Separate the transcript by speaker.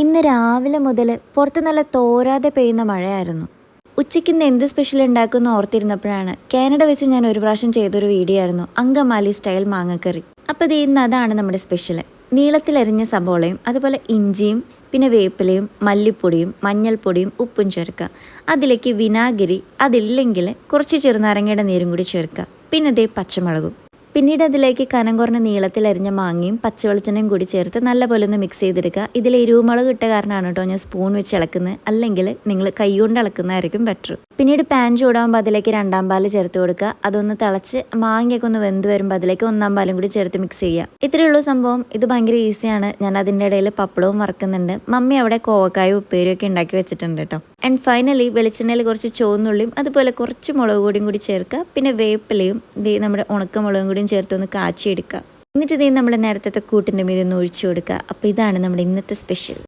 Speaker 1: ഇന്ന് രാവിലെ മുതൽ പുറത്ത് നല്ല തോരാതെ പെയ്യുന്ന മഴയായിരുന്നു. ഉച്ചയ്ക്ക് ഇന്ന് എന്ത് സ്പെഷ്യൽ ഉണ്ടാക്കുമെന്ന് ഓർത്തിരുന്നപ്പോഴാണ് കാനഡ വെച്ച് ഞാൻ ഒരു പ്രാവശ്യം ചെയ്തൊരു വീഡിയോ ആയിരുന്നു അങ്കമാലി സ്റ്റൈൽ മാങ്ങക്കറി. അപ്പോൾ ഇത് ഇന്ന് അതാണ് നമ്മുടെ സ്പെഷ്യൽ. നീളത്തിലരിഞ്ഞ സബോളയും അതുപോലെ ഇഞ്ചിയും പിന്നെ വേപ്പിലയും മല്ലിപ്പൊടിയും മഞ്ഞൾപ്പൊടിയും ഉപ്പും ചേർക്കുക. അതിലേക്ക് വിനാഗിരി, അതില്ലെങ്കിൽ കുറച്ച് ചെറുനാരങ്ങയുടെ നീരും കൂടി ചേർക്കുക. പിന്നെ ദേ പച്ചമുളകും. പിന്നീട് അതിലേക്ക് കനം കുറഞ്ഞ നീളത്തിലരിഞ്ഞ മാങ്ങയും പച്ചവെളിച്ചെണ്ണയും കൂടി ചേർത്ത് നല്ലപോലെ ഒന്ന് മിക്സ് ചെയ്തെടുക്കുക. ഇതിൽ എരിവുമുളക് ഇട്ട കാരണമാണ് കേട്ടോ ഞാൻ സ്പൂൺ വെച്ച് ഇളക്കുന്നത്, അല്ലെങ്കിൽ നിങ്ങൾ കൈ കൊണ്ട് ഇളക്കുന്നതായിരിക്കും ബെറ്റർ. പിന്നീട് പാൻ ചൂടാകുമ്പോൾ അതിലേക്ക് രണ്ടാം പാല് ചേർത്ത് കൊടുക്കുക. അതൊന്ന് തിളച്ച് മാങ്ങയൊക്കെ ഒന്ന് വെന്ത് വരുമ്പോൾ അതിലേക്ക് ഒന്നാം പാലും കൂടി ചേർത്ത് മിക്സ് ചെയ്യുക. ഇത്രയേ ഉള്ളൂ സംഭവം. ഇത് ഭയങ്കര ഈസിയാണ്. ഞാൻ അതിൻ്റെ ഇടയിൽ പപ്പടവും വറക്കുന്നുണ്ട്. മമ്മി അവിടെ കോവക്കായും ഉപ്പേരിയും ഒക്കെ ഉണ്ടാക്കി വെച്ചിട്ടുണ്ട് കേട്ടോ. ആൻഡ് ഫൈനലി വെളിച്ചെണ്ണയിൽ കുറച്ച് ചുവന്നുള്ളിയും അതുപോലെ കുറച്ച് മുളക് പൊടിയും കൂടി ചേർക്കുക. പിന്നെ വേപ്പിലയും നമ്മുടെ ഉണക്കമുളകും കൂടിയും ചേർത്തൊന്ന് കാച്ചിയെടുക്കുക. എന്നിട്ട് നമ്മൾ നേരത്തെ കൂട്ടിൻ്റെ മീതെ ഒന്ന് ഒഴിച്ചു കൊടുക്കുക. അപ്പോൾ ഇതാണ് നമ്മുടെ ഇന്നത്തെ സ്പെഷ്യൽ.